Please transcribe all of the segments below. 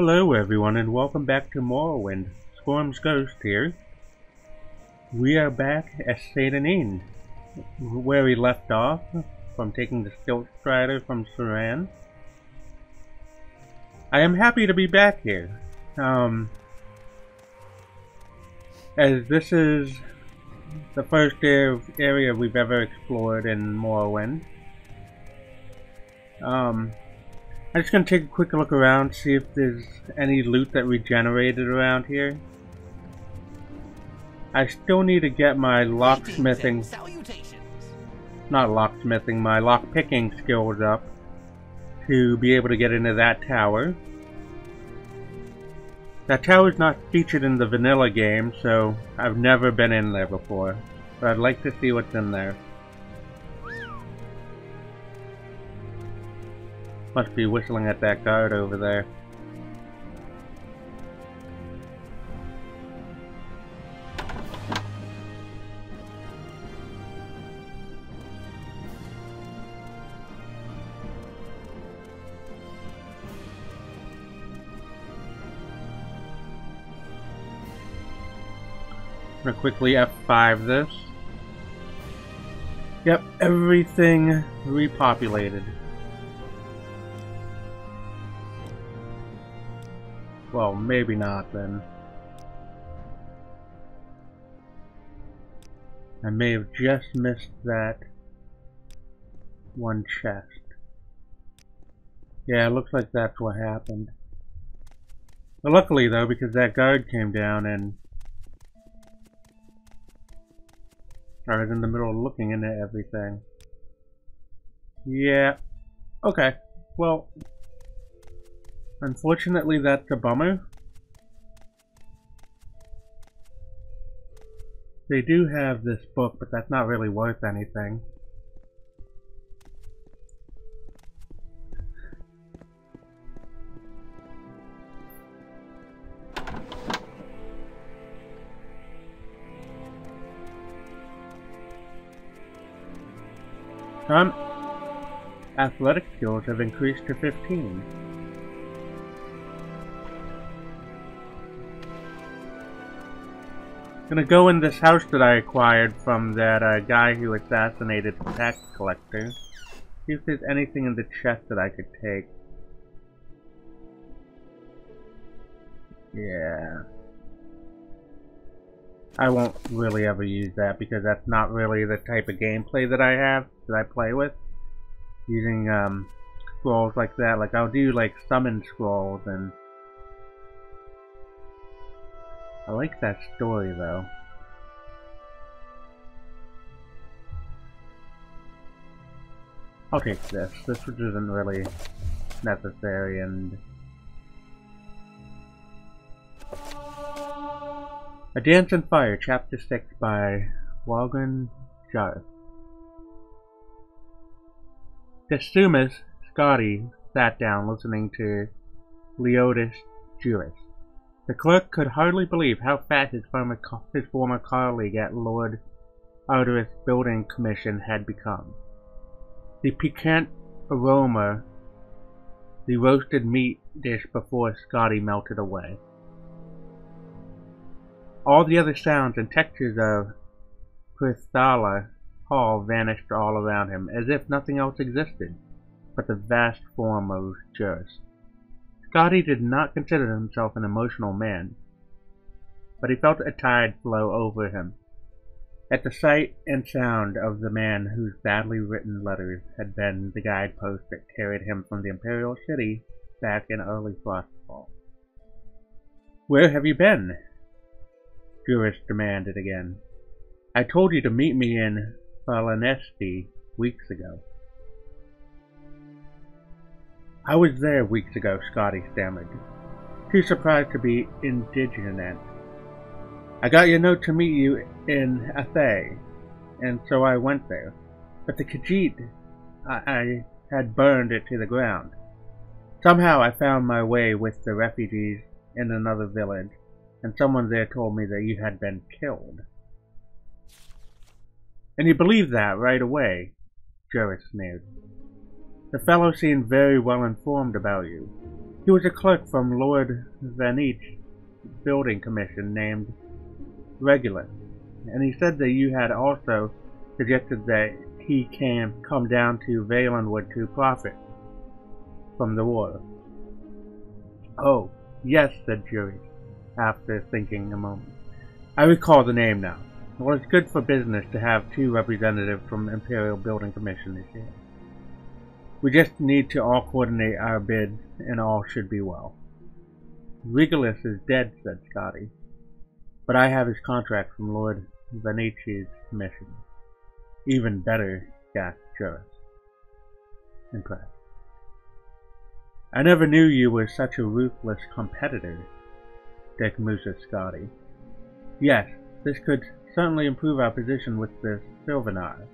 Hello everyone and welcome back to Morrowind. Storm's Ghost here. We are back at Adamantium, where we left off from taking the Stilt Strider from Saran. I am happy to be back here, as this is the first area we've ever explored in Morrowind. I'm just gonna take a quick look around, see if there's any loot that regenerated around here. I still need to get my locksmithing, my lockpicking skills up to be able to get into that tower. That tower's not featured in the vanilla game, so I've never been in there before, but I'd like to see what's in there. Must be whistling at that guard over there. I'm gonna quickly F5 this. Yep, everything repopulated. Well, maybe not then. I may have just missed that one chest. Yeah, it looks like that's what happened. But luckily though, because that guard came down and I was in the middle of looking into everything. Yeah. Okay. Well, unfortunately, that's a bummer. They do have this book, but that's not really worth anything. Athletic skills have increased to 15. Gonna go in this house that I acquired from that guy who assassinated the tax collector. See if there's anything in the chest that I could take. Yeah. I won't really ever use that because that's not really the type of gameplay that I play with. Using scrolls like that. Like I'll do like summon scrolls and I like that story though. I'll take this. This isn't really necessary and... A Dance in Fire, Chapter 6 by Morrowind Rebirth. Desumus Scotty sat down listening to Leodis Juris. The clerk could hardly believe how fat his former colleague at Lord Arduous Building Commission had become. The piquant aroma, the roasted meat dish before Scotty melted away. All the other sounds and textures of Crystalla Hall vanished all around him, as if nothing else existed but the vast form of Juris. Scotty did not consider himself an emotional man, but he felt a tide flow over him at the sight and sound of the man whose badly written letters had been the guidepost that carried him from the Imperial City back in early Frostfall. "Where have you been?" Juris demanded again. "I told you to meet me in Falanesti weeks ago." "I was there weeks ago," Scotty stammered, too surprised to be indignant. "I got your note to meet you in Athay, and so I went there. But the Khajiit, I had burned it to the ground. Somehow I found my way with the refugees in another village, and someone there told me that you had been killed." "And you believed that right away?" Juris sneered. "The fellow seemed very well informed about you. He was a clerk from Lord Vanit's building commission named Regulus, and he said that you had also suggested that he can come down to Valenwood to profit from the war. Oh, yes, said Jury, after thinking a moment. I recall the name now. Well, it's good for business to have 2 representatives from Imperial Building Commission here. We just need to all coordinate our bids, and all should be well. Regulus is dead, said Scotty, but I have his contract from Lord Vanici's commission. Even better, gasped Juris, impressed. I never knew you were such a ruthless competitor, Dick moosed Scotty. Yes, this could certainly improve our position with the Sylvanar.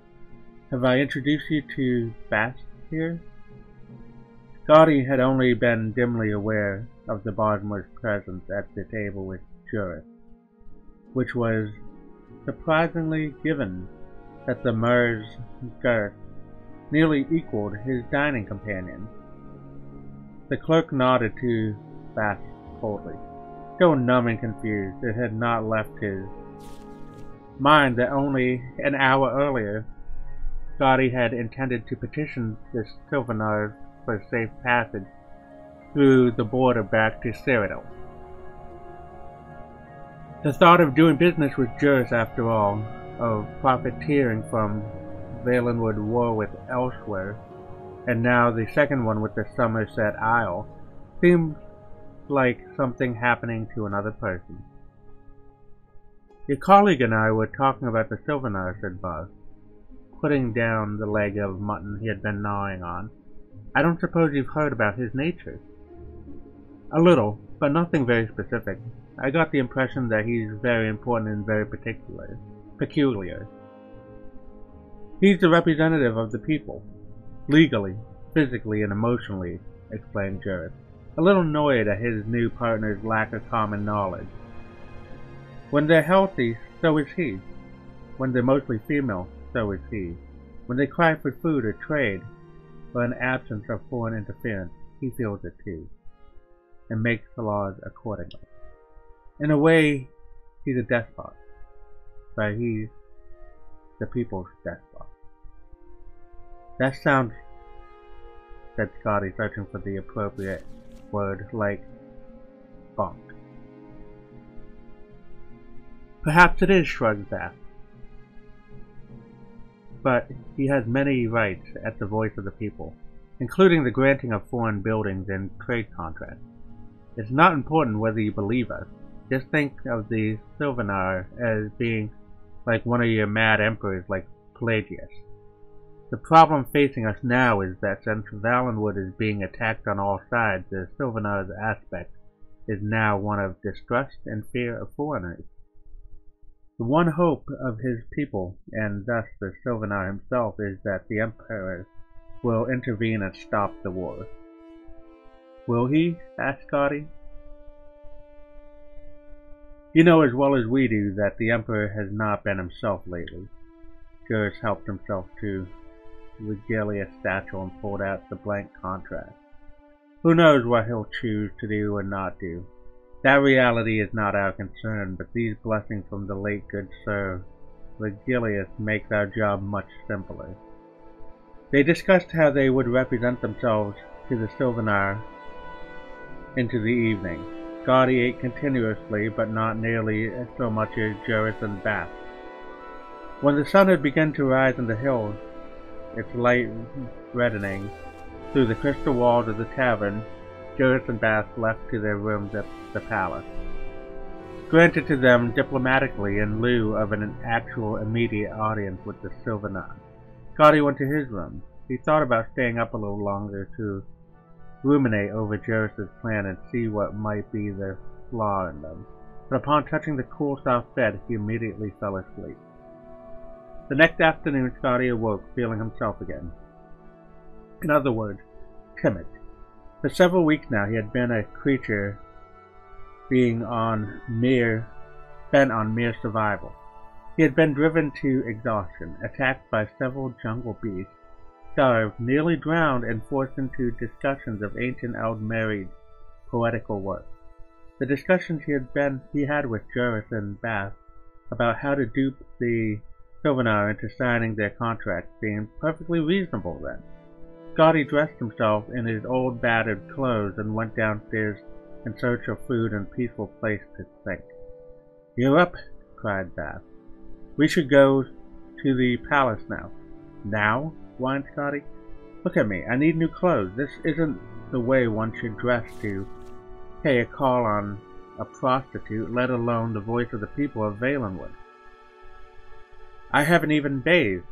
Have I introduced you to Bast here? Scotty had only been dimly aware of the Bosmer's presence at the table with Juris, which was surprisingly given that the Mer's girth nearly equaled his dining companion. The clerk nodded to Bast coldly. So numb and confused, it had not left his mind that only an hour earlier Scotty had intended to petition the Sylvanar for safe passage through the border back to Cyrodiil. The thought of doing business with Juris, after all, of profiteering from Valenwood war with elsewhere, and now the second one with the Somerset Isle, seemed like something happening to another person. Your colleague and I were talking about the Sylvanar, said Buzz, putting down the leg of mutton he had been gnawing on. I don't suppose you've heard about his nature? A little, but nothing very specific. I got the impression that he's very important and very peculiar. He's the representative of the people. Legally, physically, and emotionally, explained Juris, a little annoyed at his new partner's lack of common knowledge. When they're healthy, so is he. When they're mostly female, so is he. When they cry for food or trade, or an absence of foreign interference, he feels it too, and makes the laws accordingly. In a way, he's a despot, but he's the people's despot. That sounds, said Scotty, searching for the appropriate word, like bonk. Perhaps it is, shrugged Bast. But he has many rights as the voice of the people, including the granting of foreign buildings and trade contracts. It's not important whether you believe us. Just think of the Sylvanar as being like one of your mad emperors like Pelagius. The problem facing us now is that since Valenwood is being attacked on all sides, the Sylvanar's aspect is now one of distrust and fear of foreigners. The one hope of his people, and thus the Sylvanar himself, is that the Emperor will intervene and stop the war. Will he? Asked Scotty. You know as well as we do that the Emperor has not been himself lately. Juris helped himself to Regalia's satchel and pulled out the blank contract. Who knows what he'll choose to do or not do. That reality is not our concern, but these blessings from the late good Sir Regalius make our job much simpler. They discussed how they would represent themselves to the Sylvanar into the evening. Scotty ate continuously, but not nearly so much as Juris and Bast. When the sun had begun to rise in the hills, its light reddening through the crystal walls of the tavern, Juris and Bast left to their rooms at the palace, granted to them diplomatically in lieu of an actual immediate audience with the Sylvanar. Scotty went to his room. He thought about staying up a little longer to ruminate over Juris's plan and see what might be the flaw in them, but upon touching the cool soft bed, he immediately fell asleep. The next afternoon, Scotty awoke, feeling himself again. In other words, timid. For several weeks now, he had been a creature bent on mere survival. He had been driven to exhaustion, attacked by several jungle beasts, starved, nearly drowned, and forced into discussions of ancient Aldmeri poetical work. The discussions he had with Juris and Bath about how to dupe the Sylvanar into signing their contract seemed perfectly reasonable then. Scotty dressed himself in his old battered clothes and went downstairs in search of food and a peaceful place to think. "You're up," cried Bath. "We should go to the palace now." "Now?" whined Scotty. "Look at me, I need new clothes. This isn't the way one should dress to pay a call on a prostitute, let alone the voice of the people of Valenwood. I haven't even bathed."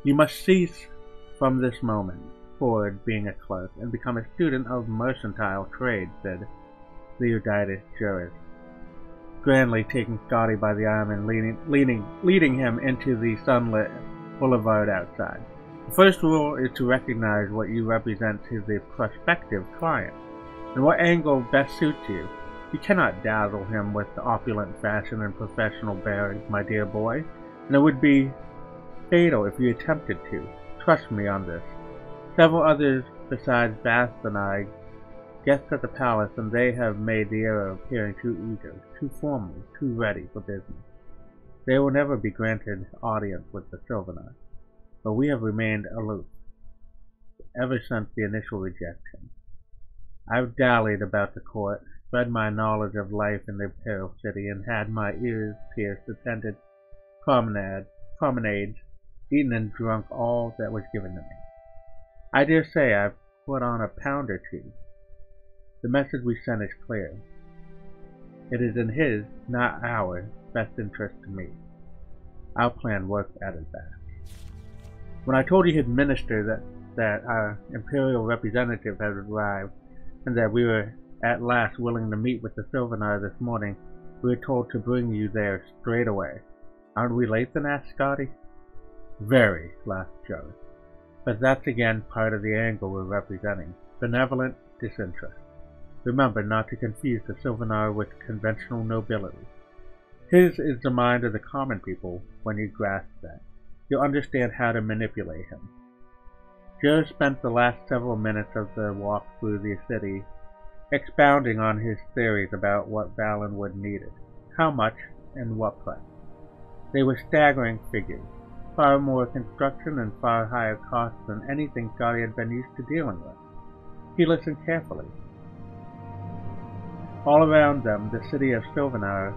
"You must cease from this moment forward being a clerk and become a student of mercantile trade," said Leonidas Juris, grandly taking Scotty by the arm and leading him into the sunlit boulevard outside. "The first rule is to recognize what you represent to the prospective client, and what angle best suits you. You cannot dazzle him with opulent fashion and professional bearing, my dear boy, and it would be fatal if you attempted to. Trust me on this. Several others besides Bath and I guests at the palace, and they have made the error of appearing too eager, too formal, too ready for business. They will never be granted audience with the Sylvanar, but we have remained aloof ever since the initial rejection. I've dallied about the court, spread my knowledge of life in the Imperial City, and had my ears pierced, attended promenades, eaten and drunk all that was given to me. I dare say I've put on a pound or two. The message we send is clear. It is in his, not our, best interest to meet. Our plan worked at his back. When I told his minister that our Imperial representative had arrived, and that we were at last willing to meet with the Sylvanar this morning, we were told to bring you there straight away. Aren't we late then?" asked Scotty. "Very," laughed Joe. "But that's again part of the angle we're representing. Benevolent disinterest. Remember not to confuse the Sylvanar with conventional nobility. His is the mind of the common people. When you grasp that, you'll understand how to manipulate him." Joe spent the last several minutes of the walk through the city expounding on his theories about what Valenwood needed, how much, and what price. They were staggering figures, far more construction and far higher costs than anything Scotty had been used to dealing with. He listened carefully. All around them, the city of Sylvanar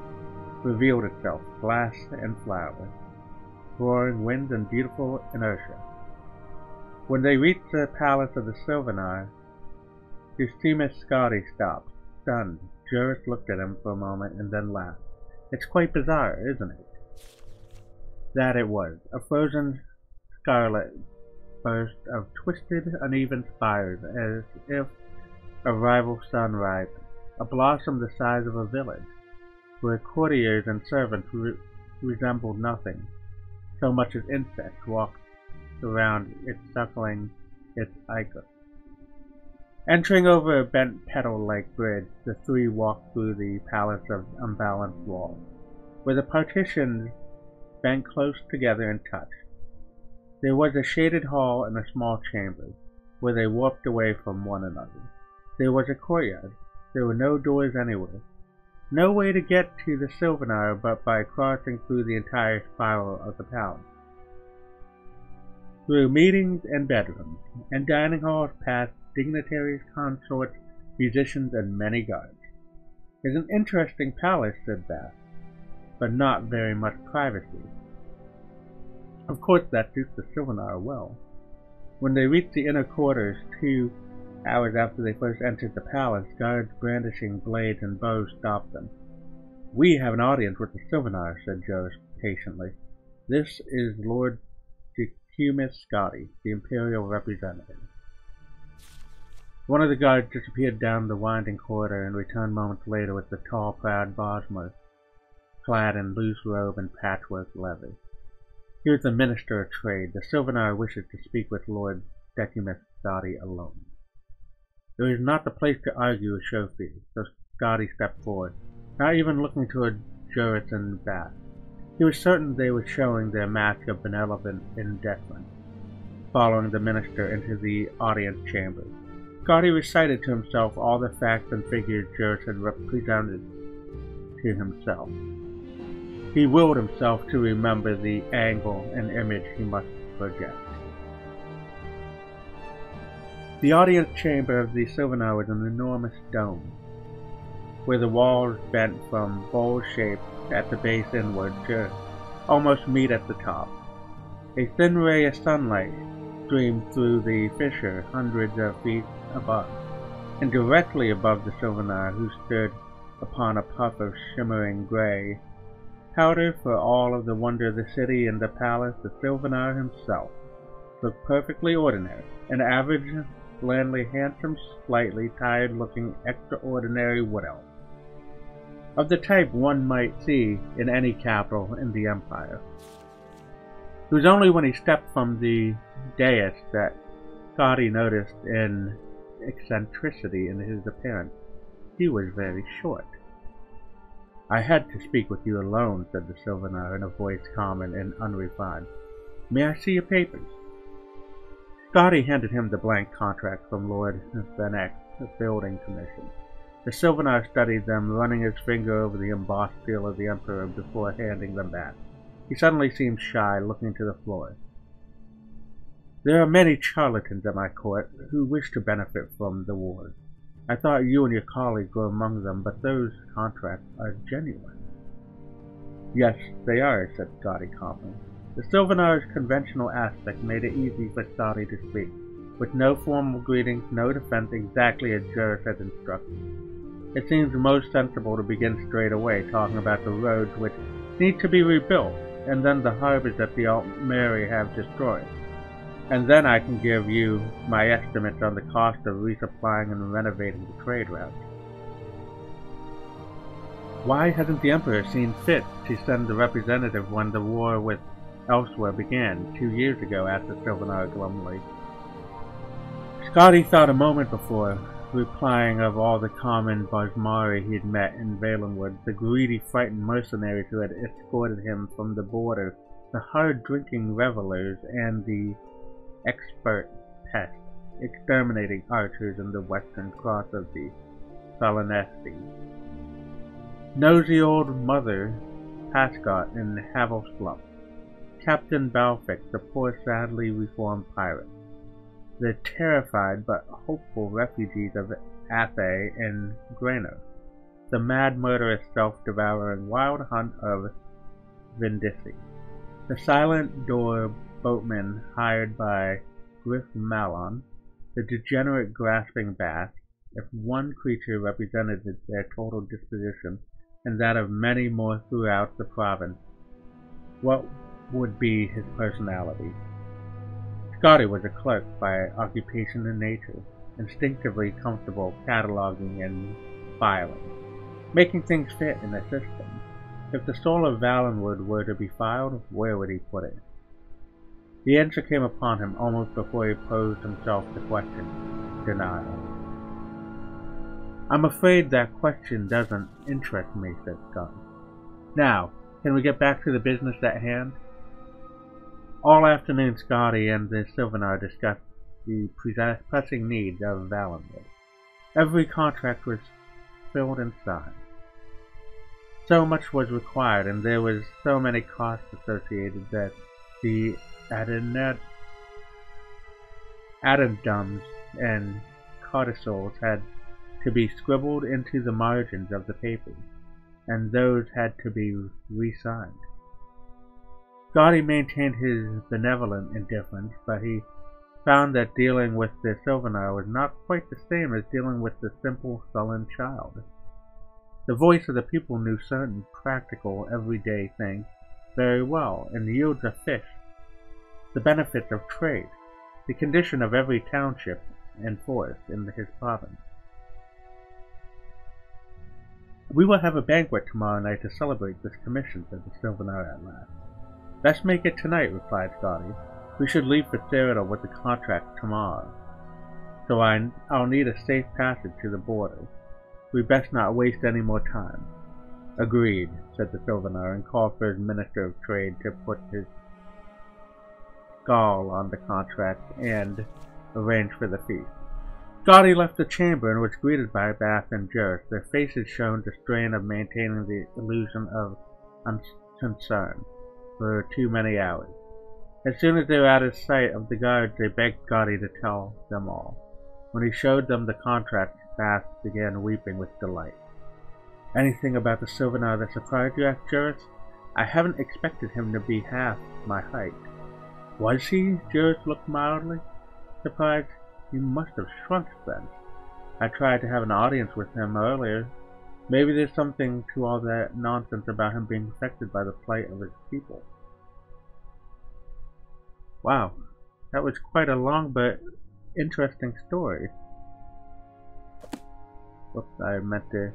revealed itself, glass and flower, roaring winds and beautiful inertia. When they reached the palace of the Sylvanar, Eusebius Scotty stopped, stunned. Juris looked at him for a moment and then laughed. "It's quite bizarre, isn't it?" That it was. A frozen scarlet burst of twisted, uneven spires, as if a rival sun rising. A blossom the size of a village, where courtiers and servants resembled nothing, so much as insects walked around it, suckling its icon. Entering over a bent petal-like bridge, the three walked through the palace of unbalanced walls, where the partitions bent close together and touched. There was a shaded hall and a small chamber, where they warped away from one another. There was a courtyard. There were no doors anywhere. No way to get to the Sylvanar but by crossing through the entire spiral of the palace. Through meetings and bedrooms, and dining halls past dignitaries, consorts, musicians, and many guards. "It's an interesting palace," said Bath, "but not very much privacy." Of course that suits the Sylvanar well. When they reached the inner quarters 2 hours after they first entered the palace, guards brandishing blades and bows stopped them. "We have an audience with the Sylvanar," said Joris patiently. "This is Lord Eusebius Scotty, the Imperial representative." One of the guards disappeared down the winding corridor and returned moments later with the tall, proud Bosmer, clad in loose robe and patchwork leather. "Here's the Minister of Trade. The Sylvanar wishes to speak with Lord Decimus Scotty alone." It was not the place to argue with Shofi, so Scotty stepped forward, not even looking toward Juris and Bath. He was certain they were showing their mask of benevolent indifference, following the minister into the audience chamber. Scotty recited to himself all the facts and figures Jers had represented to himself. He willed himself to remember the angle and image he must project. The audience chamber of the Sylvanar was an enormous dome, where the walls bent from bowl shape at the base inward to almost meet at the top. A thin ray of sunlight streamed through the fissure hundreds of feet above, and directly above the Sylvanar, who stood upon a puff of shimmering gray powder for all of the wonder of the city and the palace, the Sylvanar himself looked perfectly ordinary, an average, blandly handsome, slightly tired-looking, extraordinary wood elf, of the type one might see in any capital in the Empire. It was only when he stepped from the dais that Scotty noticed an eccentricity in his appearance. He was very short. "I had to speak with you alone," said the Sylvanar in a voice common and unrefined. "May I see your papers?" Scotty handed him the blank contract from Lord Vivec, the building commission. The Sylvanar studied them, running his finger over the embossed seal of the Emperor before handing them back. He suddenly seemed shy, looking to the floor. "There are many charlatans at my court who wish to benefit from the wars. I thought you and your colleague were among them, but those contracts are genuine." "Yes, they are," said Scotty calmly. The Sylvanar's conventional aspect made it easy for Scotty to speak, with no formal greetings, no defense, exactly as Jers had instructed. It seems most sensible to begin straight away, talking about the roads which need to be rebuilt, and then the harbors that the Altmeri have destroyed. And then I can give you my estimates on the cost of resupplying and renovating the trade routes. "Why hasn't the Emperor seen fit to send a representative when the war with Elsewhere began 2 years ago?" asked the Sylvanar glumly. Scotty thought a moment before replying of all the common Bosmari he'd met in Valenwood, the greedy, frightened mercenaries who had escorted him from the border, the hard-drinking revelers, and the expert pests, exterminating archers in the western cross of the Salanesti. Nosy old Mother Pascot in Havel Slump, Captain Balfic, the poor sadly reformed pirate, the terrified but hopeful refugees of Athe and Grainer, the mad murderous self-devouring wild hunt of Vindisi, the silent door boatmen hired by Griff Malon, the degenerate grasping bass. If one creature represented their total disposition, and that of many more throughout the province, what would be his personality? Scotty was a clerk by occupation and nature, instinctively comfortable cataloging and filing, making things fit in a system. If the soul of Valenwood were to be filed, where would he put it? The answer came upon him almost before he posed himself the question: denial. "I'm afraid that question doesn't interest me," said Scotty. "Now, can we get back to the business at hand?" All afternoon Scotty and the Sylvanar discussed the pressing needs of Valenwood. Every contract was filled and signed. So much was required, and there was so many costs associated that the addendums and codicils had to be scribbled into the margins of the papers, and those had to be re-signed. Scotty maintained his benevolent indifference, but he found that dealing with the Sylvanar was not quite the same as dealing with the simple, sullen child. The voice of the people knew certain practical, everyday things very well, and the yields of fish, the benefits of trade, the condition of every township and forest in his province. "We will have a banquet tomorrow night to celebrate this commission," said the Sylvanar at last. "Best make it tonight," replied Scotty. "We should leave for Cyrodiil with the contract tomorrow, so I'll need a safe passage to the border. We best not waste any more time." "Agreed," said the Sylvanar, and called for his Minister of Trade to put his skull on the contract and arrange for the feast. Gotti left the chamber and was greeted by Bath and Jurst. Their faces showed the strain of maintaining the illusion of unconcern for too many hours. As soon as they were out of sight of the guards, they begged Gotti to tell them all. When he showed them the contract, Bath began weeping with delight. "Anything about the Sylvanar that surprised you?" asked Jurist. "I haven't expected him to be half my height." "Was he?" Jurist looked mildly surprised. "He must have shrunk then. I tried to have an audience with him earlier. Maybe there's something to all that nonsense about him being affected by the plight of his people." Wow, that was quite a long but interesting story. Whoops, I meant to...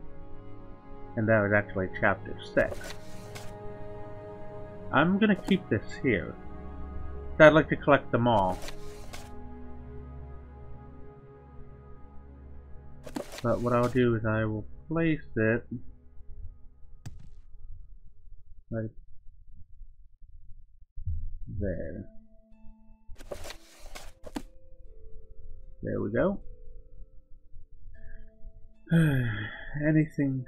And that was actually chapter 6. I'm gonna keep this here. I'd like to collect them all. But what I'll do is I will place it right there. There we go. Anything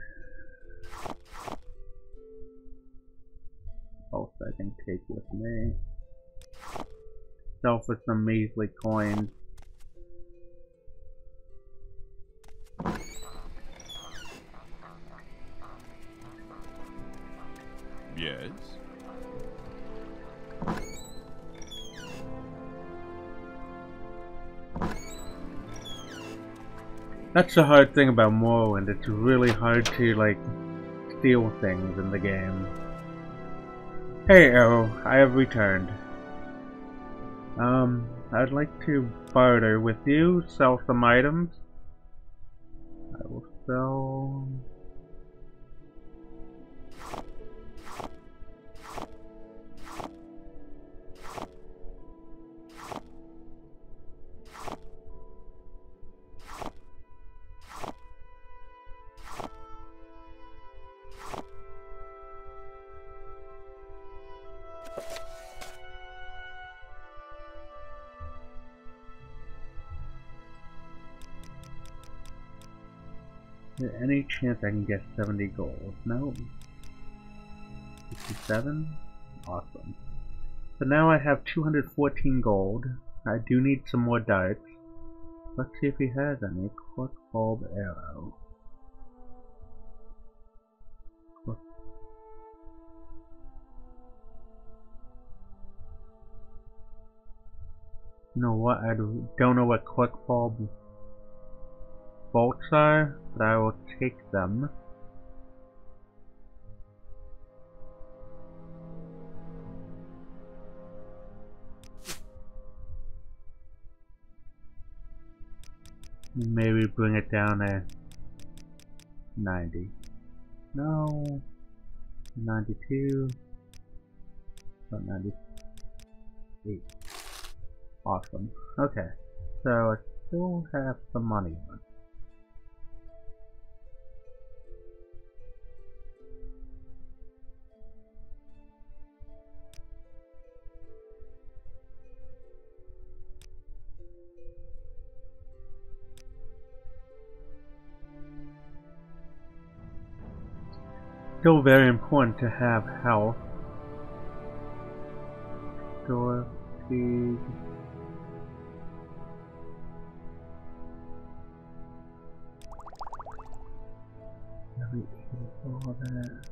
else I can take with me? Sell for some measly coins. Yes. That's the hard thing about Morrowind. It's really hard to, like, steal things in the game. Hey, Arrow, I have returned. I'd like to barter with you, sell some items. I will sell... Any chance I can get 70 gold? No. 67? Awesome. So now I have 214 gold. I do need some more darts. Let's see if he has any. Quick bulb arrow. You know what? I don't know what quick bulb bolts are, but I will take them. Maybe bring it down to 90. No. 92. About 98. Awesome. Okay. So I still have some money left. Still very important to have health. Store, fatigue. All that.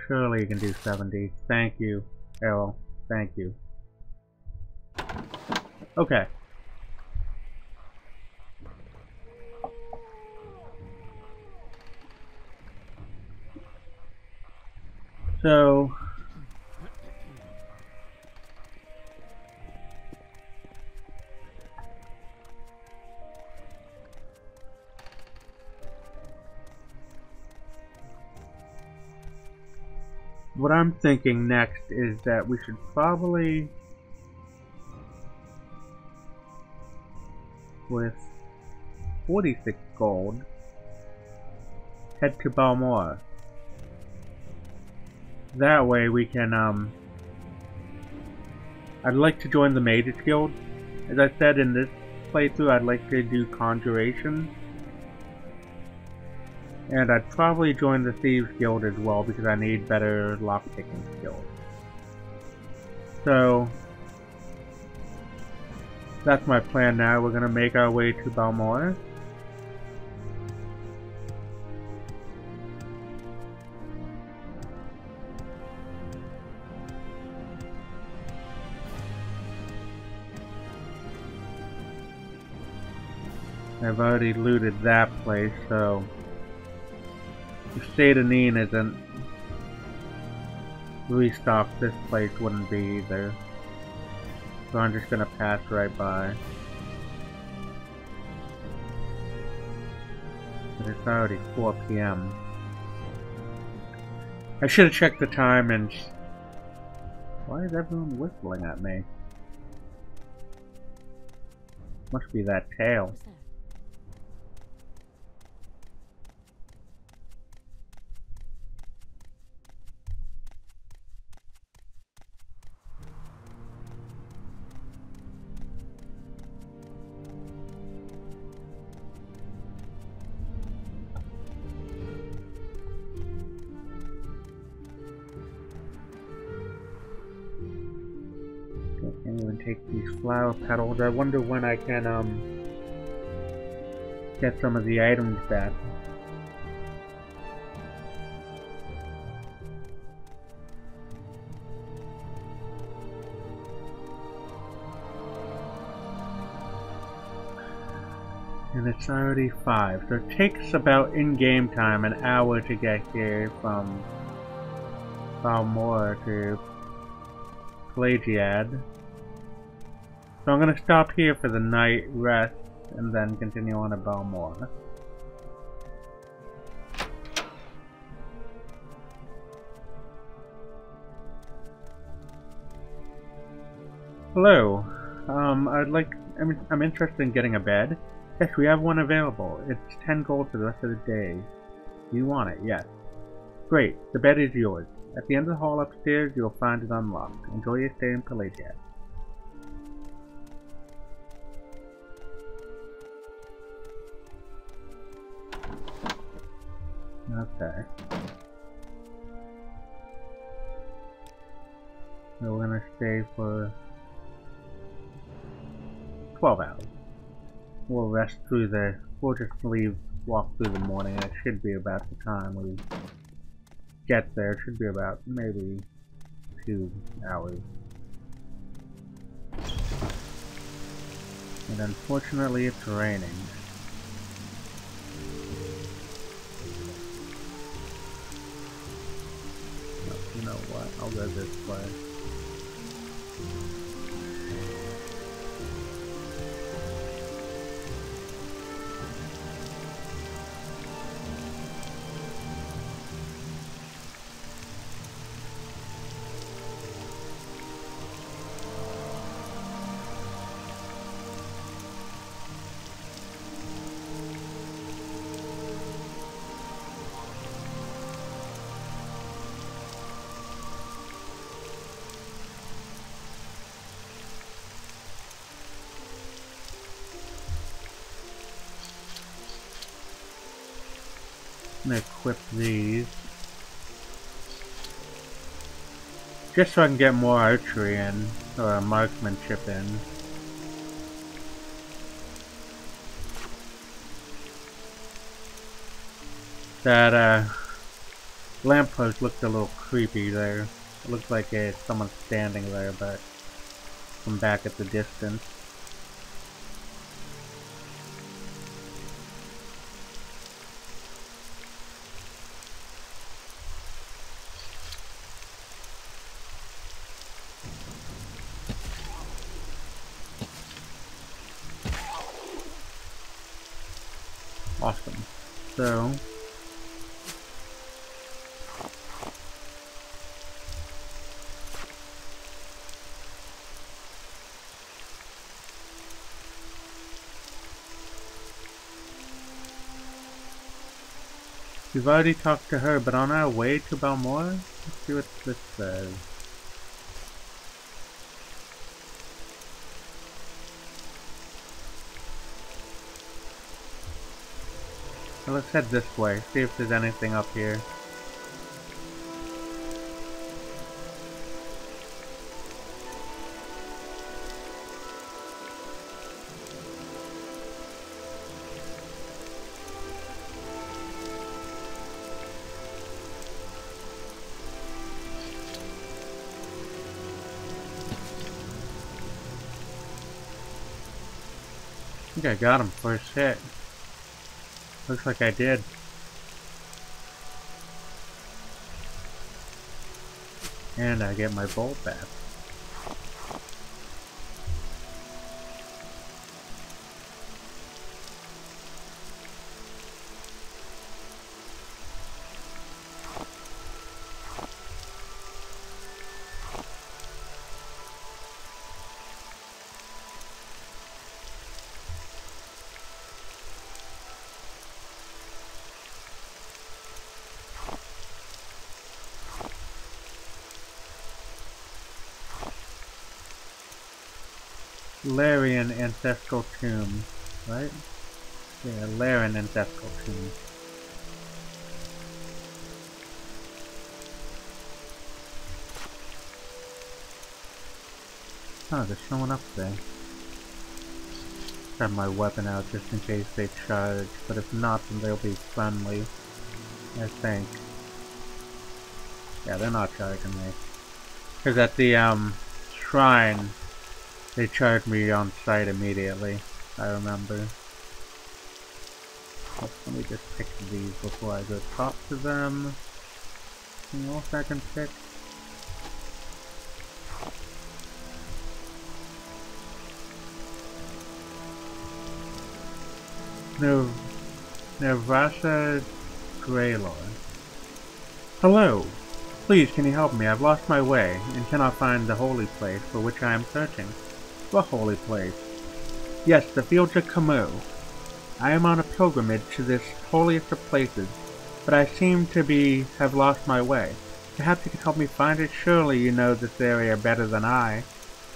Surely you can do 70. Thank you, Errol. Thank you. Okay. So what I'm thinking next is that we should probably, with 46 gold, head to Balmora. That way we can, I'd like to join the Mages Guild. As I said in this playthrough I'd like to do Conjuration. And I'd probably join the Thieves Guild as well because I need better lockpicking skills. So that's my plan now. We're gonna make our way to Balmor. I've already looted that place, so if Addon isn't restocked, this place wouldn't be either. So I'm just gonna pass right by. But it's already 4 PM. I should have checked the time and... Why is everyone whistling at me? Must be that tail. Can't even take these flower petals. I wonder when I can get some of the items back. And it's already 5, so it takes about in-game time an hour to get here from Balmor to Pelagiad. So I'm gonna stop here for the night, rest, and then continue on to Balmor. Hello. I'm interested in getting a bed. Yes, we have one available. It's 10 gold for the rest of the day. Do you want it? Yes. Great. The bed is yours. At the end of the hall upstairs, you'll find it unlocked. Enjoy your stay in Pelagiad. Okay. So we're gonna stay for 12 hours. We'll rest through we'll just walk through the morning, and it should be about the time we get there. It should be about maybe 2 hours. And unfortunately it's raining. You know what, I'll go this way. I'm gonna equip these just so I can get more archery in, or marksmanship in. That lamppost looked a little creepy there. It looked like someone standing there, but from back at the distance. Awesome. So we've already talked to her, but on our way to Balmor, let's see what this says. So let's head this way, see if there's anything up here. I think I got him first hit. Looks like I did. And I get my bolt back. Larian Ancestral Tomb, right? Yeah, Larian Ancestral Tomb. Oh, there's someone up there. Have my weapon out just in case they charge, but if not, then they'll be friendly, I think. Yeah, they're not charging me. Because at the, shrine, they charged me on sight immediately, I remember. Let me just pick these before I go talk to them. Anything else I can pick? Nervasa Greylor. Hello! Please, can you help me? I've lost my way, and cannot find the holy place for which I am searching. What holy place? Yes, the Fields of Kummu. I am on a pilgrimage to this holiest of places, but I seem to have lost my way. Perhaps you can help me find it? Surely you know this area better than I.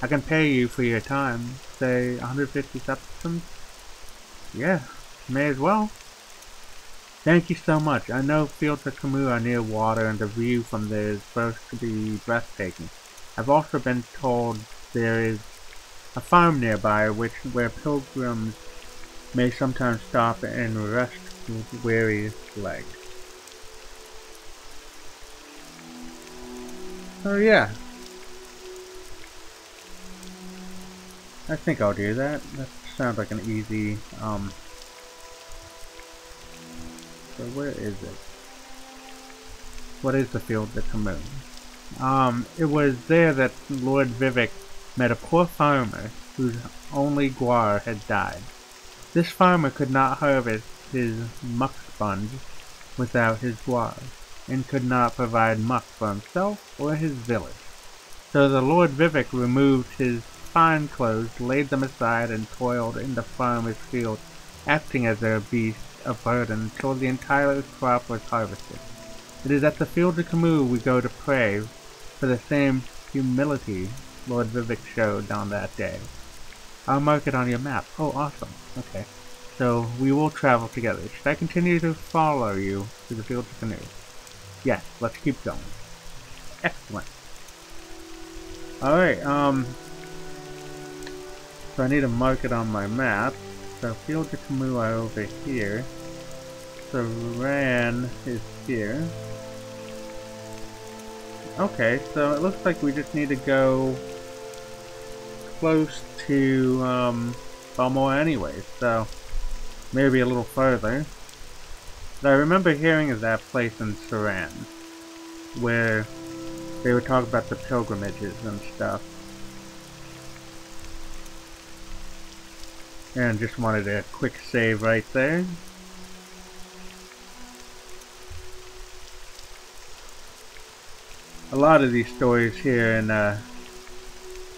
I can pay you for your time. Say, 150 substance? Yeah, may as well. Thank you so much. I know Fields of Kummu are near water and the view from there is supposed to be breathtaking. I've also been told there is a farm nearby where pilgrims may sometimes stop and rest with weary legs. Oh yeah. I think I'll do that. That sounds like an easy, so where is it? What is the Fields of Kummu? It was there that Lord Vivec met a poor farmer whose only guar had died. This farmer could not harvest his muck sponge without his guar, and could not provide muck for himself or his village. So the Lord Vivec removed his fine clothes, laid them aside, and toiled in the farmer's field, acting as a beast of burden until the entire crop was harvested. It is at the Fields of Kummu we go to pray for the same humility Lord Vivec showed on that day. I'll mark it on your map. Oh, awesome. Okay. So, we will travel together. Should I continue to follow you to the Fields of Kummu? Yes, let's keep going. Excellent. Alright, so I need to mark it on my map. So, Fields of Kummu are over here. So, Ran is here. Okay, so it looks like we just need to go close to Balmora anyways, so maybe a little further. But I remember hearing of that place in Saran, where they would talk about the pilgrimages and stuff. And just wanted a quick save right there. A lot of these stories here in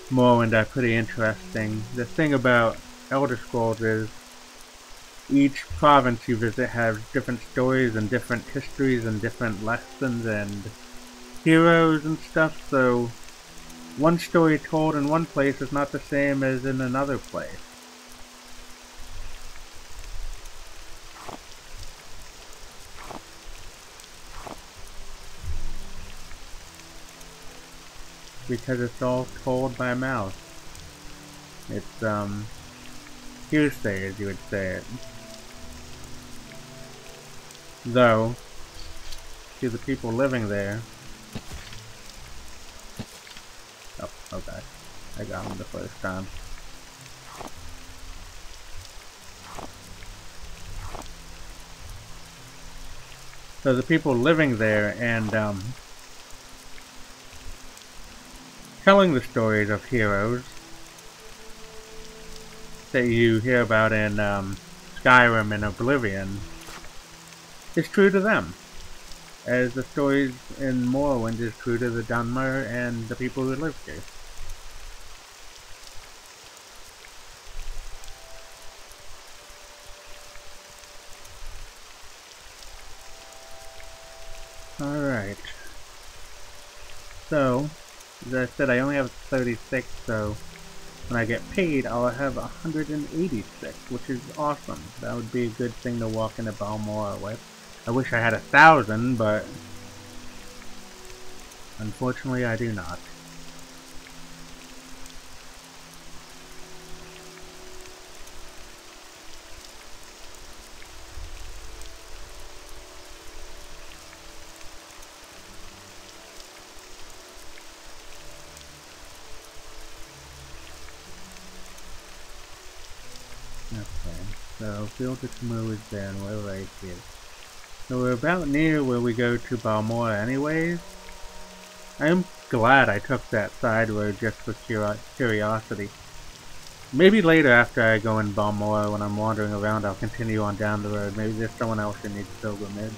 Morrowind are pretty interesting. The thing about Elder Scrolls is each province you visit has different stories and different histories and different lessons and heroes and stuff, so one story told in one place is not the same as in another place. because it's all told by mouth. It's, hearsay, as you would say it. Though, to the people living there... Oh, okay. I got him the first time. So the people living there and, telling the stories of heroes that you hear about in, Skyrim and Oblivion is true to them, as the stories in Morrowind is true to the Dunmer and the people who live here. Alright. So, as I said, I only have 36, so when I get paid, I'll have 186, which is awesome. That would be a good thing to walk into Balmora with. I wish I had 1,000, but unfortunately I do not. Okay, so Fields of Kummu is there, and we're right here. So we're about near where we go to Balmora anyways. I'm glad I took that side road just for curiosity. Maybe later after I go in Balmora when I'm wandering around I'll continue on down the road. Maybe there's someone else who needs pilgrimage.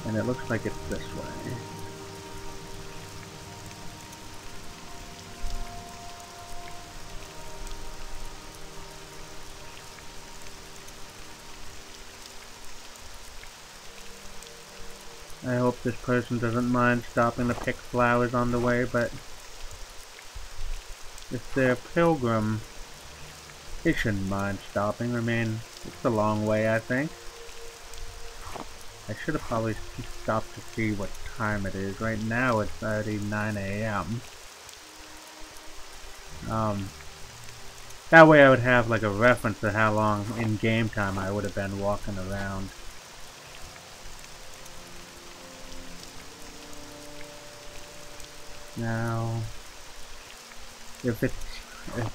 And it looks like it's this way. I hope this person doesn't mind stopping to pick flowers on the way, but if they're a pilgrim, they shouldn't mind stopping. I mean, it's a long way, I think. I should have probably stopped to see what time it is. Right now it's already 9 AM. That way I would have like a reference to how long in game time I would have been walking around. Now, if it's a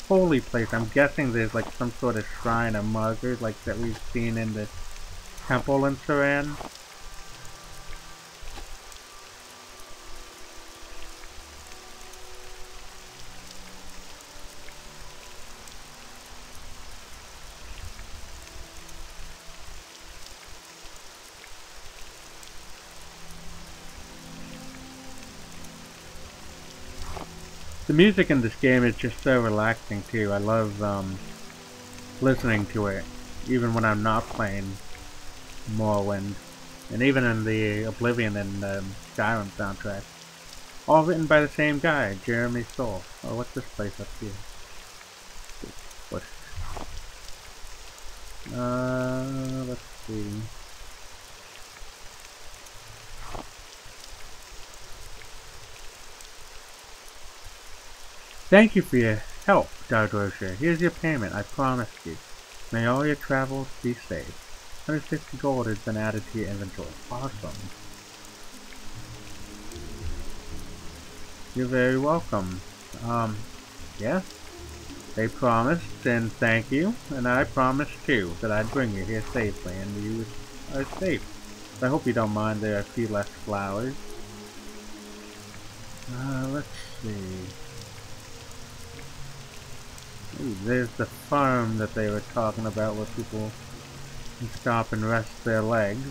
holy place, I'm guessing there's like some sort of shrine or marker like that we've seen in the temple in Saran. The music in this game is just so relaxing too. I love listening to it, even when I'm not playing Morrowind, and even in the Oblivion and Skyrim soundtrack. All written by the same guy, Jeremy Soule. Oh, what's this place up here? What? Let's see. Thank you for your help, Dar-Drosha. Here's your payment, I promised you. May all your travels be safe. 150 gold has been added to your inventory. Awesome. You're very welcome. Yes? They promised, and thank you, and I promised too, that I'd bring you here safely, and you are safe. I hope you don't mind there are a few less flowers. Let's see. Ooh, there's the farm that they were talking about where people can stop and rest their legs.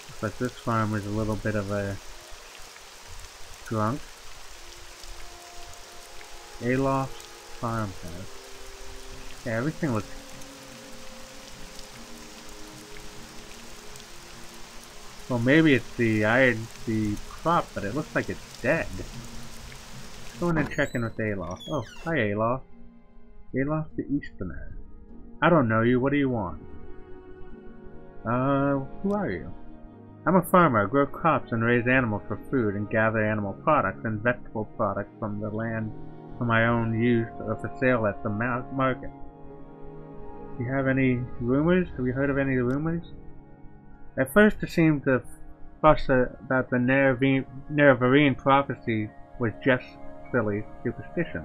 Looks like this farm is a little bit of a drunk. Aloft farmhouse. Yeah, everything looks Well, maybe it's the crop, but it looks like it's dead. Let's go in and check in with Alof. Oh, hi Alof. Alof the Easterner. I don't know you, what do you want? Who are you? I'm a farmer. I grow crops and raise animals for food and gather animal products and vegetable products from the land for my own use or for sale at the market. Do you have any rumors? Have you heard of any rumors? At first it seemed the fuss about the Nerevarine prophecy was just silly superstition.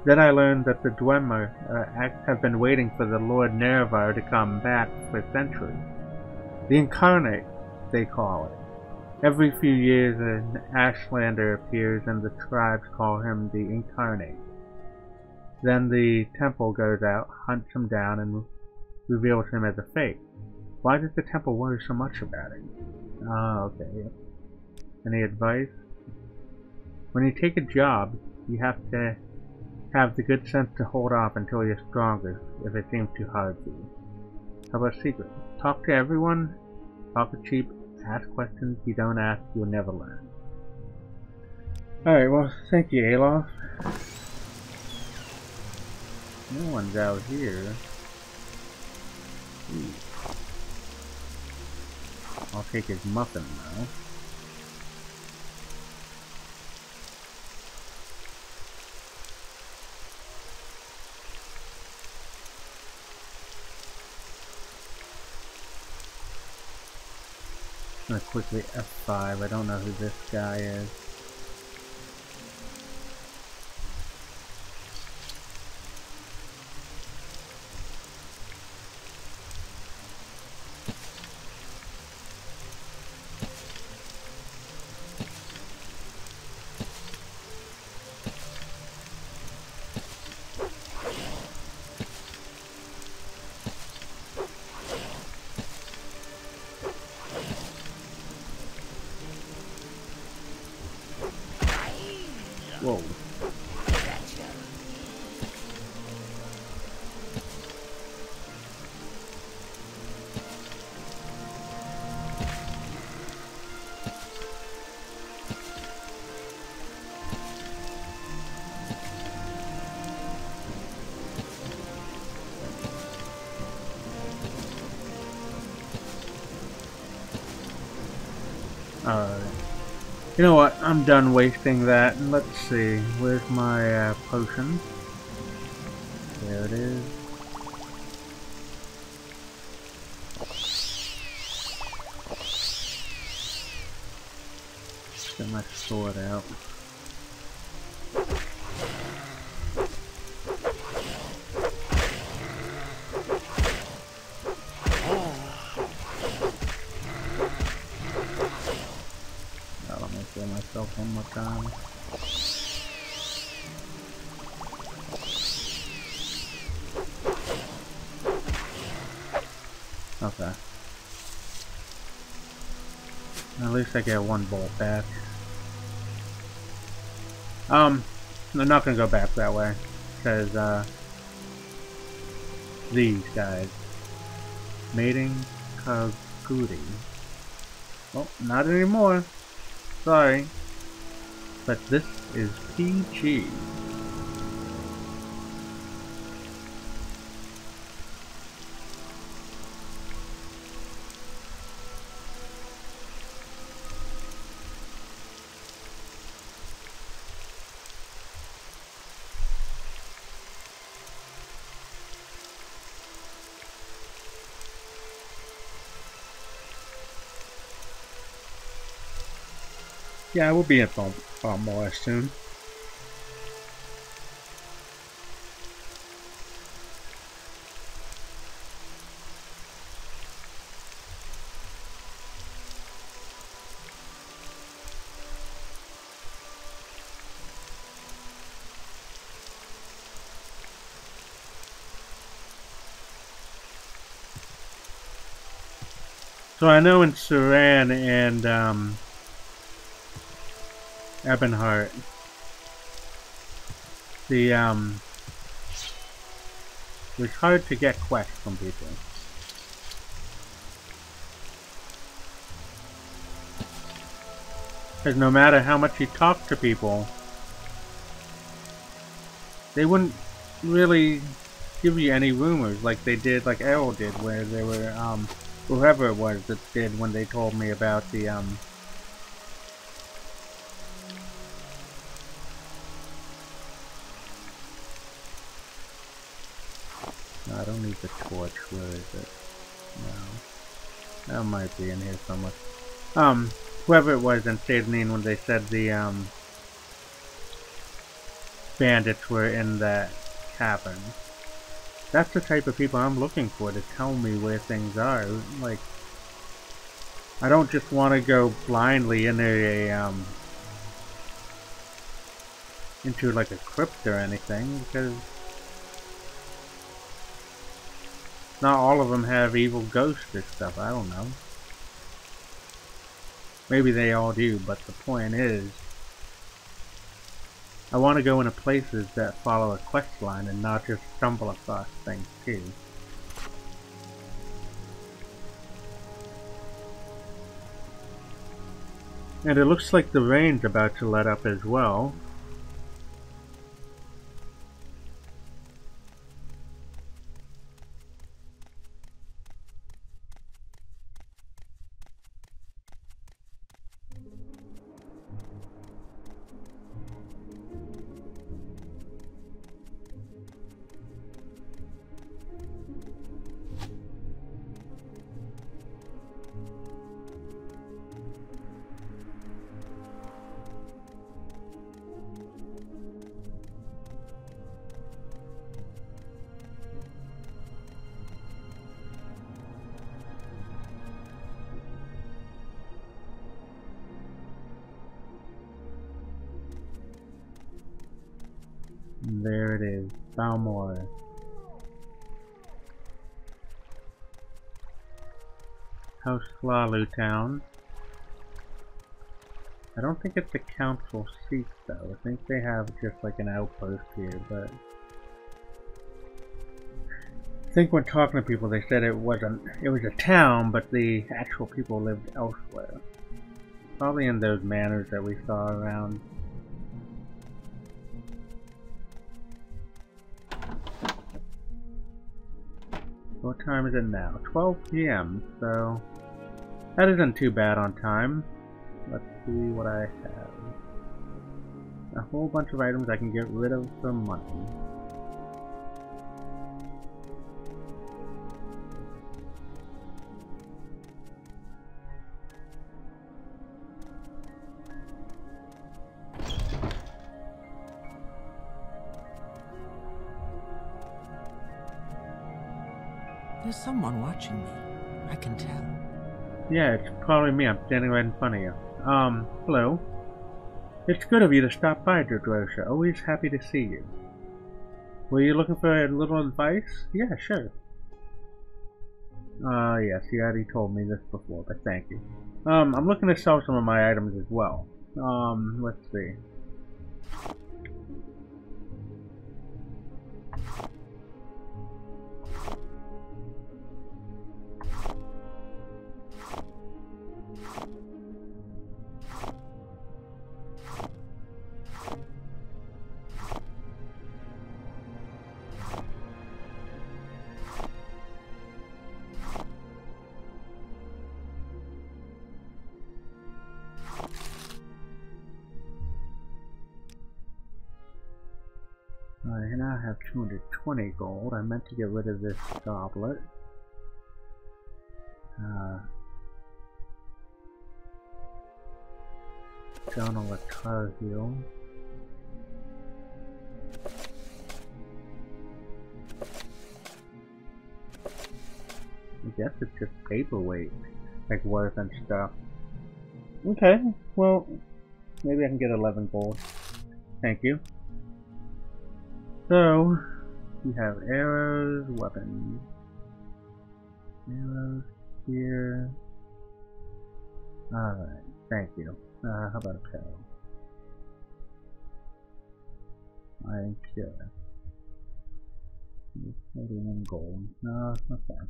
Then I learned that the Dwemer have been waiting for the Lord Nerevar to come back for centuries. The Incarnate, they call it. Every few years an Ashlander appears and the tribes call him the Incarnate. Then the temple goes out, hunts him down, and reveals him as a fake. Why does the temple worry so much about it? Okay. Any advice? When you take a job, you have to have the good sense to hold off until you're stronger if it seems too hard for you. How about a secret? Talk to everyone, talk is cheap, ask questions. You don't ask, you'll never learn. Alright, well, thank you, Alof. No one's out here. Ooh. I'll take his muffin now. I'm gonna quickly F5. I don't know who this guy is. Whoa. You know what? I'm done wasting that. Let's see. Where's my potion? There it is. Get my sword out. Myself one more time. Okay. At least I get one bolt back. I'm not gonna go back that way because these guys. Mating Kaguri. Well, not anymore. Sorry, but this is PG. Yeah, we'll be at more soon. So I know in Suran and Ebonheart, it's hard to get quests from people. Because no matter how much you talk to people, they wouldn't really give you any rumors like they did, like Errol did, where they were, whoever it was that did when they told me about the, no, I don't need the torch, where is it? No. That might be in here somewhere. Whoever it was in Sydney when they said the, bandits were in that cavern. That's the type of people I'm looking for to tell me where things are. Like, I don't just want to go blindly into a, into like a crypt or anything, because not all of them have evil ghosts or stuff. I don't know. Maybe they all do, but the point is, I want to go into places that follow a quest line and not just stumble across things too. And it looks like the rain's about to let up as well. And there it is, Balmor. House Flalu Town. I don't think it's a council seat though. I think they have just like an outpost here, but I think when talking to people they said it was a town, but the actual people lived elsewhere. Probably in those manors that we saw around. What time is it now? 12 p.m. So that isn't too bad on time. Let's see what I have. A whole bunch of items I can get rid of for money. There's someone watching me. I can tell. Yeah, it's probably me. I'm standing right in front of you. Hello. It's good of you to stop by, Dar-Drosha. Always happy to see you. Were you looking for a little advice? Yeah, sure. Yes, you already told me this before, but thank you. I'm looking to sell some of my items as well. Let's see. I now have 220 gold. I meant to get rid of this goblet. Journal of Tarheal. I guess it's just paperweight, like worth and stuff. Okay, well, maybe I can get 11 gold. Thank you. So, you have arrows, weapons. Arrows, spear. Alright, thank you. How about a pill? I'm sure. 41 gold. No, it's not bad.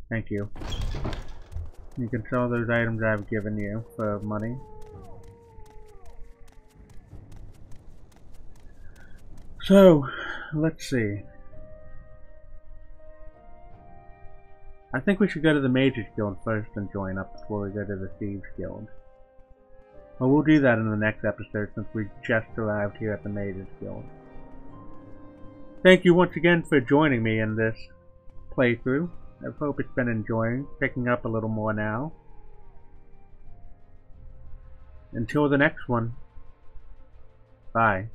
Thank you. You can sell those items I've given you for money. So, let's see. I think we should go to the Mages Guild first and join up before we go to the Thieves Guild. Well, we'll do that in the next episode since we just arrived here at the Mages Guild. Thank you once again for joining me in this playthrough. I hope it's been enjoying, picking up a little more now. Until the next one, bye.